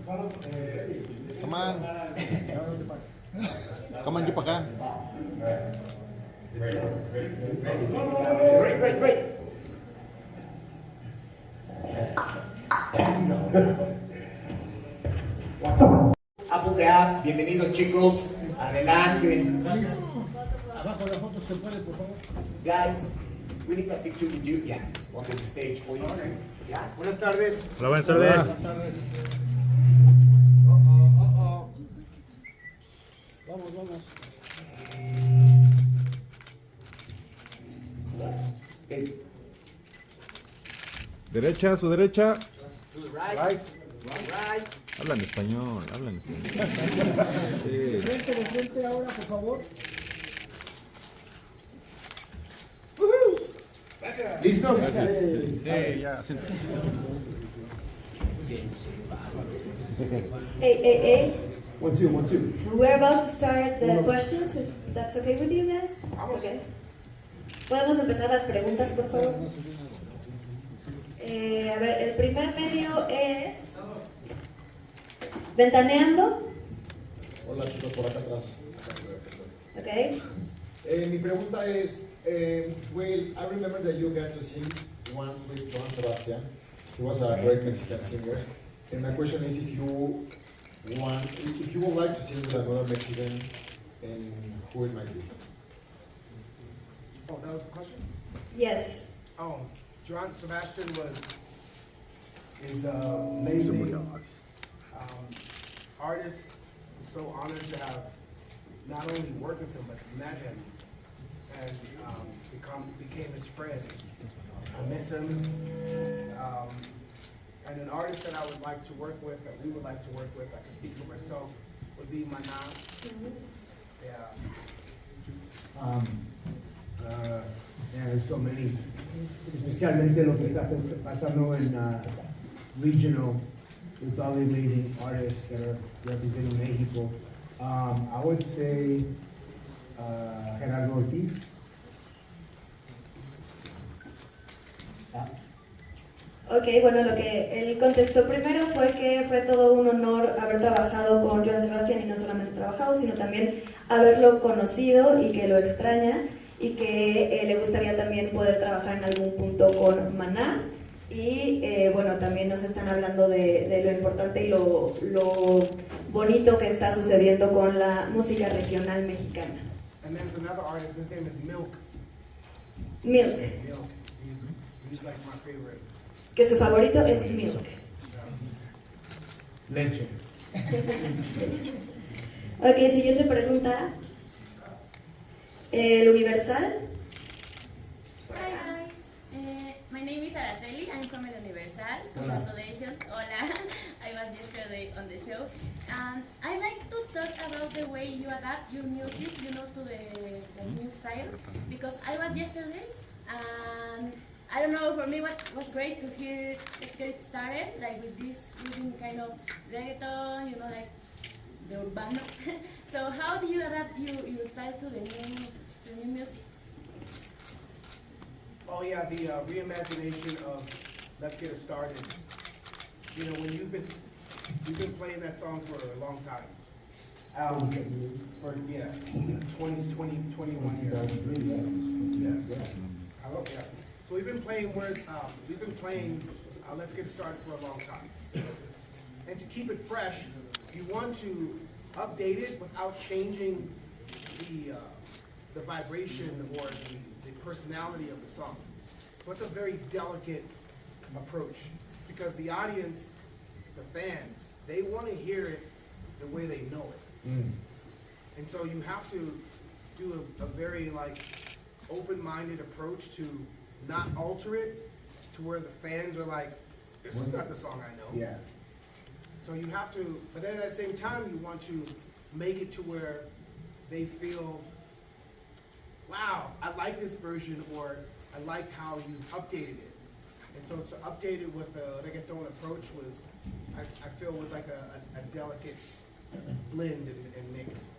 Come on. Come on, para acá. Great. Apple the app, bienvenidos chicos, adelante. Abajo de la foto se puede, por favor. Guys, we need a picture with you. Yeah, onto the stage, please. Yeah. Buenas tardes. Hola, buenas tardes. Buenas tardes. Vamos. Derecha, su derecha. To the right. Right. Right. Habla en español. Sí. De frente ahora, por favor. ¿Listos? Sí, ya. Sí. Hey. 1, 2, 1, 2. We're about to start the questions, if that's okay with you guys? Okay. ¿Podemos empezar las preguntas, por favor? A ver, el primer medio es Ventaneando. Hola chicos, por acá atrás. Okay. Mi pregunta es, well, I remember that you got to sing once with Joan Sebastian. He was a great Mexican singer. And my question is if you would like to sing with another Mexican, and who it might be. Oh, that was the question? Yes. Oh, Joan Sebastian is an amazing artist. I'm so honored to have not only worked with him, but met him and became his friend. I miss him. And an artist that I would like to work with, that we would like to work with, I can speak for myself, would be Maná. Yeah. There's so many, especialmente lo que está pasando en regional, with all the amazing artists that are representing Mexico. I would say Gerardo Ortiz. Ok, bueno, lo que él contestó primero fue que fue todo un honor haber trabajado con Joan Sebastián, y no solamente trabajado, sino también haberlo conocido, y que lo extraña, y que le gustaría también poder trabajar en algún punto con Maná. Y bueno, también nos están hablando de lo importante y lo bonito que está sucediendo con la música regional mexicana. And there's another artist, his name is Milk. Milk, He's like my favorite. que su favorito es Milk. Leche. Ok, siguiente pregunta. El Universal. Hi guys, my name is Araceli. I'm from El Universal. Congratulations. Hola. I was yesterday on the show. And I'd like to talk about the way you adapt your music, to the new style. Because I was yesterday, and I don't know, for me what was great to hear Let's Get It Started, like with this rhythm kind of reggaeton, like the urbano. So how do you adapt your style to the new music? Oh yeah, the reimagination of Let's Get It Started. When you've been playing that song for a long time. For 21 years. Hello? Yeah. So we've been playing Let's Get It Started for a long time. And to keep it fresh, you want to update it without changing the vibration or the personality of the song. So it's a very delicate approach, because the audience, the fans, they want to hear it the way they know it. And so you have to do a very open-minded approach to not alter it to where the fans are like, this is not the song I know. Yeah. So you have to, but then at the same time, you want to make it to where they feel, wow, I like this version, or I like how you updated it. And so to update it with a reggaeton approach was, I feel was like a delicate blend and mix.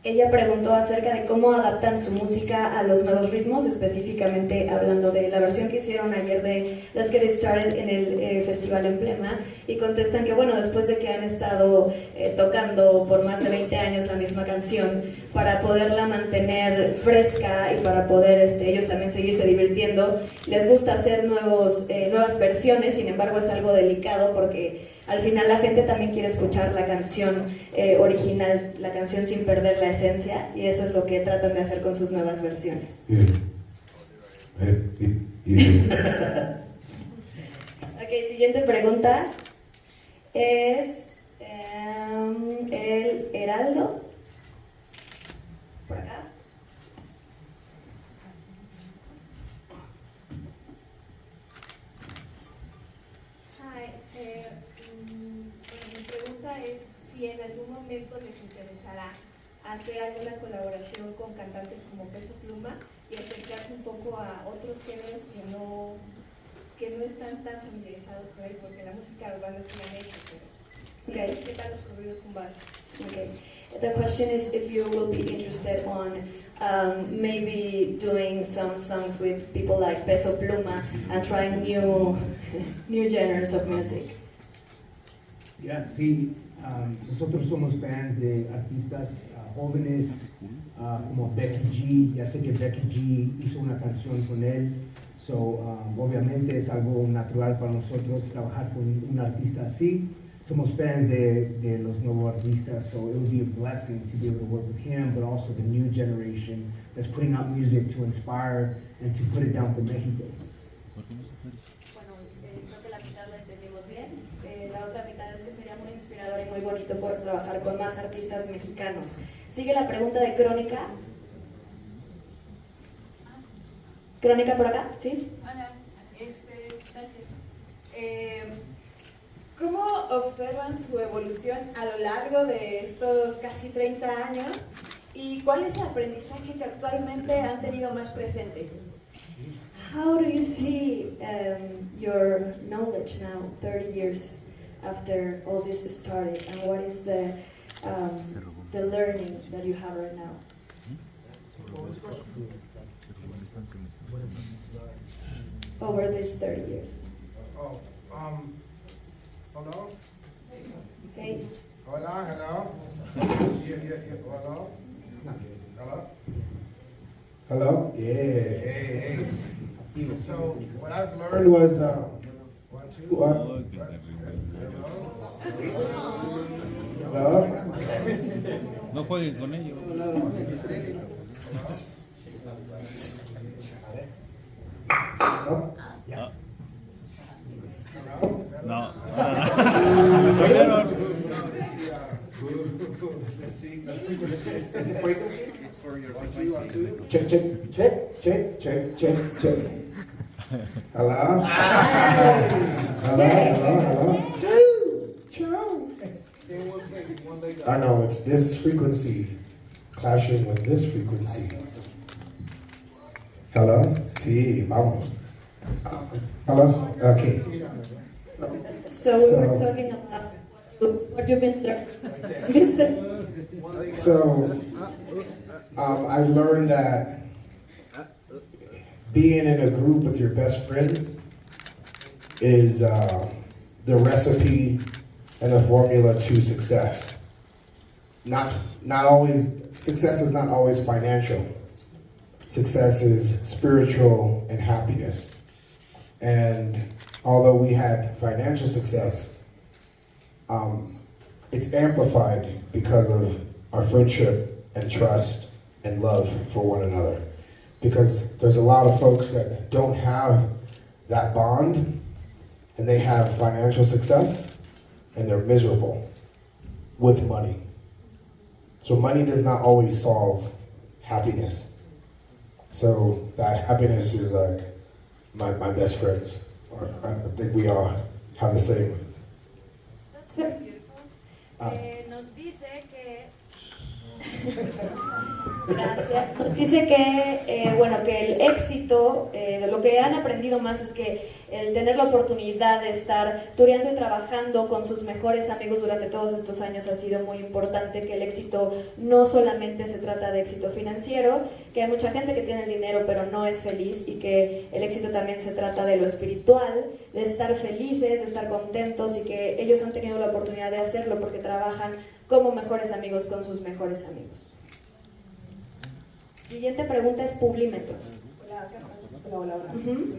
Ella preguntó acerca de cómo adaptan su música a los nuevos ritmos, específicamente hablando de la versión que hicieron ayer de Let's Get It Started en el Festival Emblema, y contestan que bueno, después de que han estado tocando por más de 20 años la misma canción, para poderla mantener fresca y para poder ellos también seguirse divirtiendo, les gusta hacer nuevas versiones. Sin embargo, es algo delicado porque al final la gente también quiere escuchar la canción original, la canción sin perder la esencia, y eso es lo que tratan de hacer con sus nuevas versiones. Ok, siguiente pregunta es el Heraldo, por acá. Mi pregunta es si en algún momento les interesará hacer alguna colaboración con cantantes como Peso Pluma y acercarse un poco a otros géneros que no están tan familiarizados con él, porque la música urbana sí la han hecho, pero ¿qué tal los corridos tumbados? Okay. The question is if you will be interested on maybe doing some songs with people like Peso Pluma and trying new genres of music. Yeah, sí, nosotros somos fans de artistas jóvenes como Becky G. Ya sé que Becky G hizo una canción con él, obviamente es algo natural para nosotros trabajar con un artista así. Somos fans de los nuevos artistas, so it would be a blessing to be able to work with him, but also the new generation that's putting out music to inspire and to put it down for Mexico. Bueno, creo que la mitad lo entendimos bien. La otra mitad es que sería muy inspirador y muy bonito poder trabajar con más artistas mexicanos. Sigue la pregunta de Crónica. ¿Crónica por acá? ¿Sí? Hola, gracias. ¿Cómo observan su evolución a lo largo de estos casi 30 años y cuál es el aprendizaje que actualmente han tenido más presente? How do you see your knowledge now, 30 years after all this started, and what is the learning that you have right now? Over these 30 years. Hello? Okay. Hola, hello? Hello? Hello? Hello? Yeah. So, what I've learned was, 1, 2, What? hello? Hello? No jueguen con ellos. Hello? No. Check, check, check, check, check, check, check. Hello? Hello? Ciao. I know, it's this frequency clashing with this frequency. Hello? Sí, vamos. Hello? Okay. So we were talking about what you've been learning. So, I've learned that being in a group with your best friends is the recipe and the formula to success. Not always, success is not always financial. Success is spiritual and happiness. And although we had financial success, it's amplified because of our friendship and trust and love for one another. Because there's a lot of folks that don't have that bond, and they have financial success, and they're miserable with money. So money does not always solve happiness. So that happiness is like my best friends. I think we all have the same. That's very beautiful. Nos dice que Gracias. Dice que, bueno, que el éxito, de lo que han aprendido más es que el tener la oportunidad de estar tureando y trabajando con sus mejores amigos durante todos estos años ha sido muy importante, que el éxito no solamente se trata de éxito financiero, que hay mucha gente que tiene el dinero pero no es feliz, y que el éxito también se trata de lo espiritual, de estar felices, de estar contentos, y que ellos han tenido la oportunidad de hacerlo porque trabajan como mejores amigos con sus mejores amigos. Siguiente pregunta es Publímetro. Hola. Uh-huh.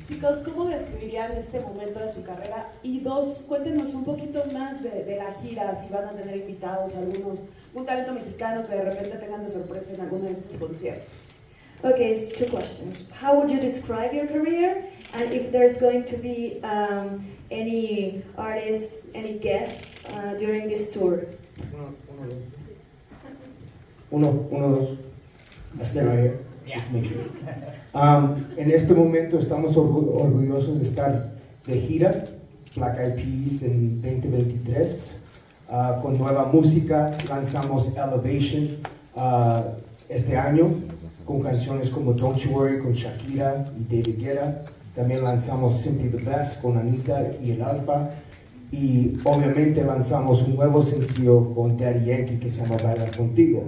Chicos, ¿cómo describirían este momento de su carrera? Y dos, cuéntenos un poquito más de la gira, si van a tener invitados algunos, un talento mexicano que de repente tengan de sorpresa en alguno de estos conciertos. Okay, it's two questions. How would you describe your career? And if there's going to be any artists, any guests during this tour? Uno, dos. Stay right here. Just make sure. En este momento estamos orgullosos de estar de gira, Black Eyed Peas en 2023, con nueva música. Lanzamos Elevation este año, con canciones como Don't You Worry con Shakira y David Guetta. También lanzamos Simply the Best con Anita y El Alfa. Y obviamente lanzamos un nuevo sencillo con Daddy Yankee que se llama Bailar Contigo.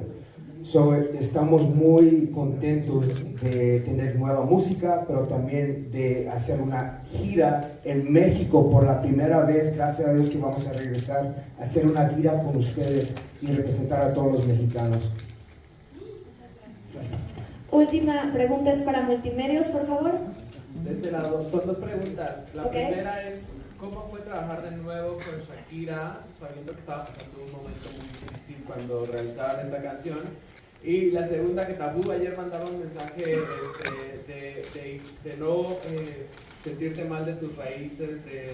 So, estamos muy contentos de tener nueva música, pero también de hacer una gira en México por la primera vez. Gracias a Dios que vamos a regresar a hacer una gira con ustedes y representar a todos los mexicanos. Última pregunta es para Multimedios, por favor. De este lado, son dos preguntas. La Okay. primera es, ¿cómo fue trabajar de nuevo con Shakira, sabiendo que estaba pasando un momento muy difícil cuando realizaban esta canción? Y la segunda, que Tabú ayer mandaba un mensaje de no sentirte mal de tus raíces, de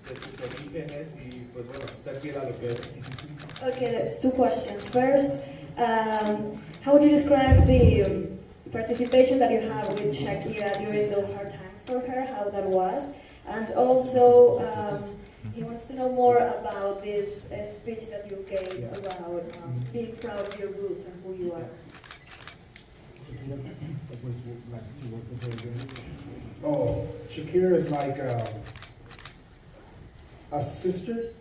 tus orígenes y pues bueno, ser fiel a lo que eres. Okay, there's two questions. First, how would you describe the participation that you have with Shakira during those hard times for her, how that was? And also, he wants to know more about this speech that you gave about being proud of your roots and who you are. Oh, Shakira is like a sister.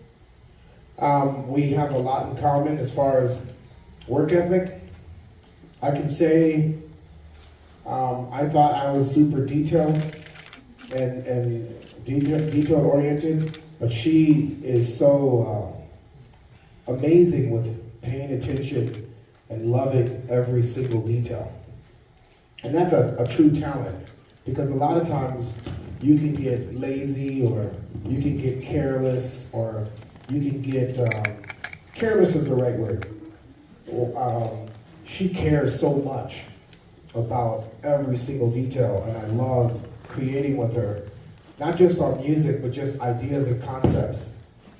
We have a lot in common as far as work ethic. I can say I thought I was super detailed and detail oriented, but she is so amazing with paying attention and loving every single detail. And that's a true talent, because a lot of times you can get lazy, or you can get careless, or you can get, careless is the right word. She cares so much about every single detail, and I love creating with her, not just on music, but just ideas and concepts.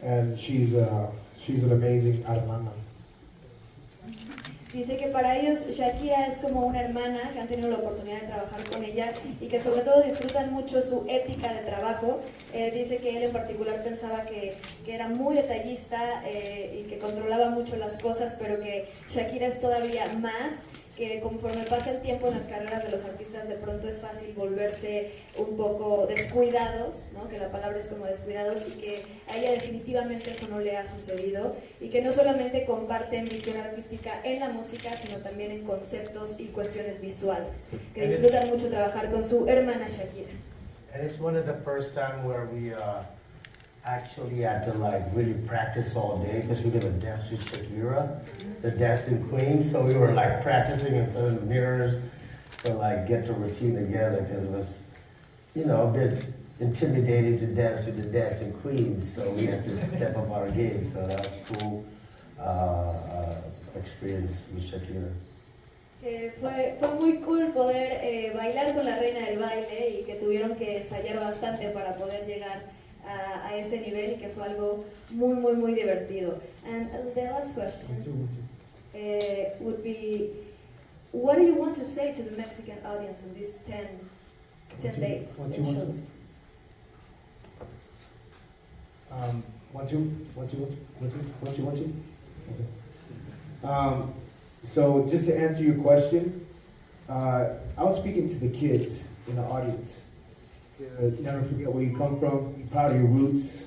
And she's an amazing hermana. Dice que para ellos Shakira es como una hermana, que han tenido la oportunidad de trabajar con ella y que sobre todo disfrutan mucho su ética de trabajo. Dice que él en particular pensaba que era muy detallista y que controlaba mucho las cosas, pero que Shakira es todavía más, que conforme pasa el tiempo en las carreras de los artistas de pronto es fácil volverse un poco descuidados, ¿no? Que la palabra es como descuidados, y que a ella definitivamente eso no le ha sucedido, y que no solamente comparten visión artística en la música, sino también en conceptos y cuestiones visuales, que disfrutan mucho trabajar con su hermana Shakira. And it's one of the first time where we actually had to like really practice all day, because we're gonna dance with Shakira, the dancing queen. So we were like practicing in front of the mirrors to like get the routine together, because it was, you know, a bit intimidating to dance with the dancing queen. So we had to step up our game. So that was a cool experience with Shakira. Que fue muy cool poder bailar con la reina del baile, y que tuvieron que ensayar bastante para poder llegar a ese nivel, y que fue algo muy divertido. And the last question would be, what do you want to say to the Mexican audience in these 10 dates and shows? Want to? Okay. So just to answer your question, I was speaking to the kids in the audience to never forget where you come from, be proud of your roots,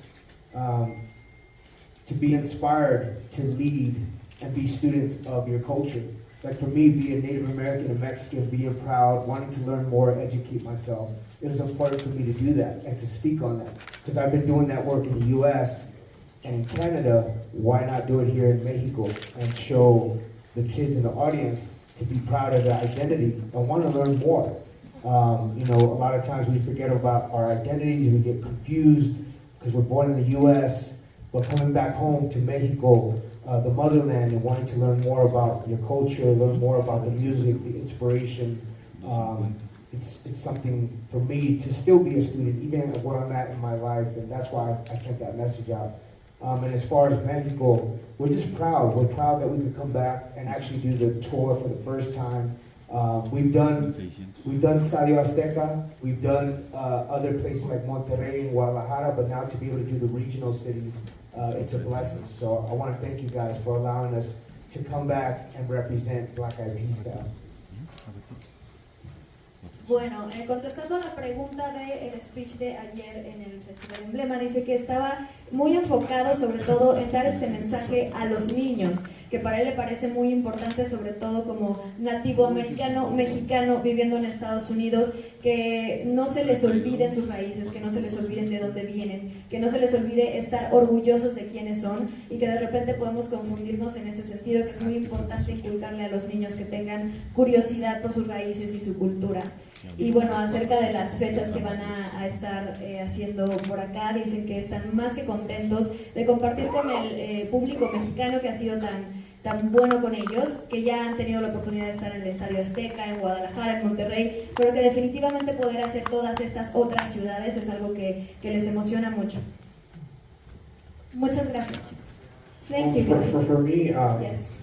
to be inspired to lead and be students of your culture. Like for me, being Native American and Mexican, being proud, wanting to learn more, educate myself, it was important for me to do that and to speak on that. Because I've been doing that work in the US and in Canada, why not do it here in Mexico and show the kids in the audience to be proud of their identity and want to learn more. You know, a lot of times we forget about our identities and we get confused because we're born in the US, but coming back home to Mexico, the motherland, and wanting to learn more about your culture, learn more about the music, the inspiration. It's something for me to still be a student, even at where I'm at in my life, and that's why I sent that message out. And as far as Mexico, we're just proud. We're proud that we could come back and actually do the tour for the first time. We've done Estadio Azteca, we've done other places like Monterrey and Guadalajara, but now to be able to do the regional cities, it's a blessing. So I want to thank you guys for allowing us to come back and represent Black Eyed Peas style. Bueno, contestando a la pregunta del speech de ayer en el Festival Emblema, dice que estaba muy enfocado sobre todo en dar este mensaje a los niños, que para él le parece muy importante, sobre todo como nativo americano, mexicano, viviendo en Estados Unidos, que no se les olviden sus raíces, que no se les olviden de dónde vienen, que no se les olvide estar orgullosos de quiénes son y que de repente podemos confundirnos en ese sentido, que es muy importante inculcarle a los niños que tengan curiosidad por sus raíces y su cultura. Y bueno, acerca de las fechas que van a estar haciendo por acá, dicen que están más que contentos de compartir con el público mexicano que ha sido tan bueno con ellos, que ya han tenido la oportunidad de estar en el Estadio Azteca, en Guadalajara, en Monterrey, pero que definitivamente poder hacer todas estas otras ciudades es algo que les emociona mucho. Muchas gracias, chicos. Thank you. For me, Yes.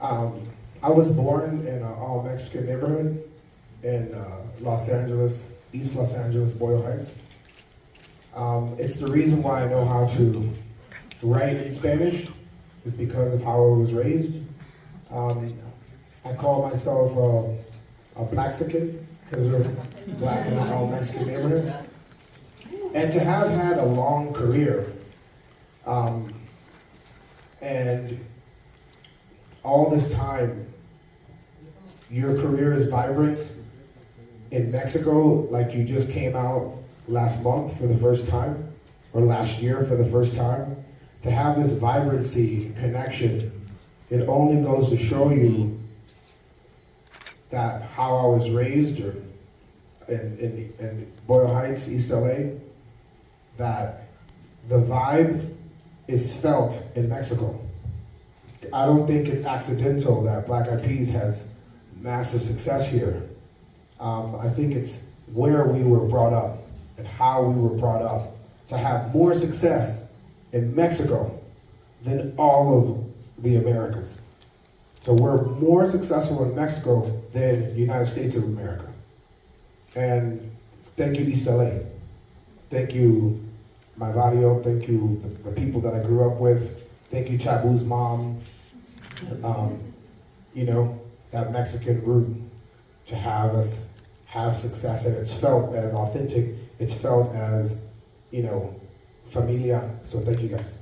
I was born in an all-Mexican neighborhood in Los Angeles, East Los Angeles, Boyle Heights. It's the reason why I know how to write in Spanish, is because of how I was raised. I call myself a Blaxican, because we're black in an all-Mexican neighborhood. And to have had a long career, and all this time, your career is vibrant in Mexico, like you just came out last month for the first time, or last year for the first time. To have this vibrancy, connection, it only goes to show you that how I was raised in Boyle Heights, East LA, that the vibe is felt in Mexico. I don't think it's accidental that Black Eyed Peas has massive success here. I think it's where we were brought up and how we were brought up to have more success in Mexico than all of the Americas. So we're more successful in Mexico than the United States of America. And thank you, East LA. Thank you, my barrio. Thank you, the people that I grew up with. Thank you, Taboo's mom. You know, that Mexican root to have us have success, and it's felt as authentic. It's felt as, you know, familia. So thank you guys.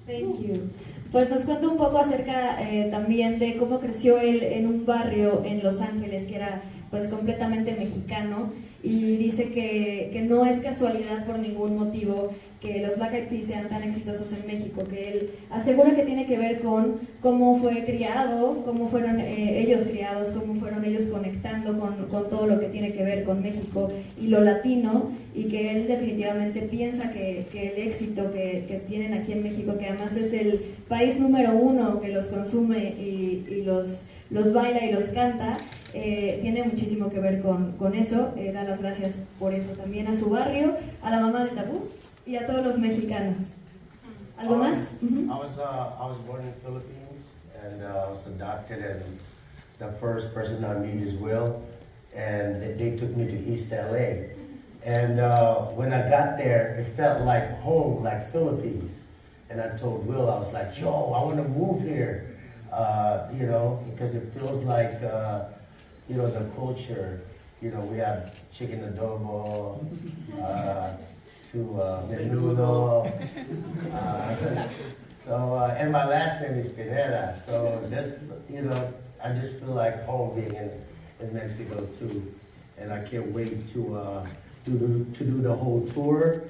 Thank you. Pues nos cuenta un poco acerca también de cómo creció él en un barrio en Los Ángeles que era pues completamente mexicano, y dice que no es casualidad por ningún motivo que los Black Eyed Peas sean tan exitosos en México, que él asegura que tiene que ver con cómo fue criado, cómo fueron ellos criados, cómo fueron ellos conectando con todo lo que tiene que ver con México y lo latino, y que él definitivamente piensa que el éxito que tienen aquí en México, que además es el país número 1 que los consume y los baila y los canta, tiene muchísimo que ver con eso. Da las gracias por eso también a su barrio, a la mamá de Tabú y a todos los mexicanos. ¿Algo más? I was born in the Philippines, and I was adopted, and the first person I met is Will, and they took me to East LA. And when I got there, it felt like home, like Philippines. And I told Will, I was like, yo, I want to move here. You know, because it feels like, you know, the culture, you know, we have chicken adobo, to menudo. And my last name is Pineda, so this, you know, I just feel like home being in Mexico too. And I can't wait to do the whole tour,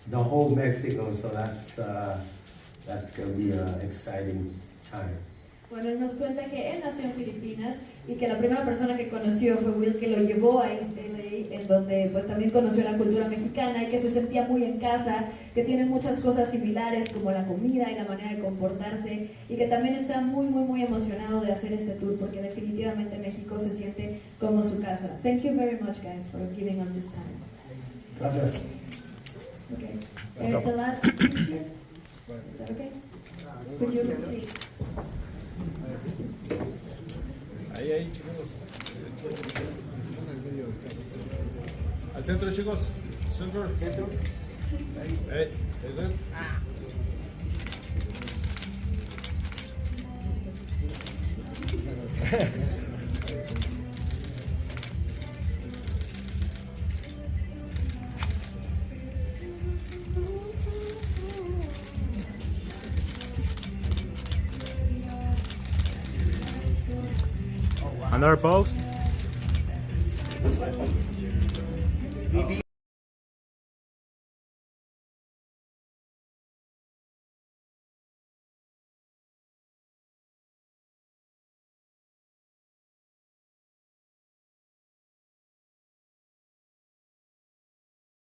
the whole Mexico, so that's gonna be an exciting time. Bueno, él nos cuenta que él nació en Filipinas y que la primera persona que conoció fue Will, que lo llevó a East LA, en donde pues también conoció la cultura mexicana y que se sentía muy en casa, que tienen muchas cosas similares como la comida y la manera de comportarse, y que también está muy emocionado de hacer este tour porque definitivamente México se siente como su casa. Thank you very much, guys, for giving us this time. Gracias. Okay. The last picture. Is that okay? Could you please? Ahí, chicos. Al centro, chicos. Centro. Ahí. Eso es. Another pose.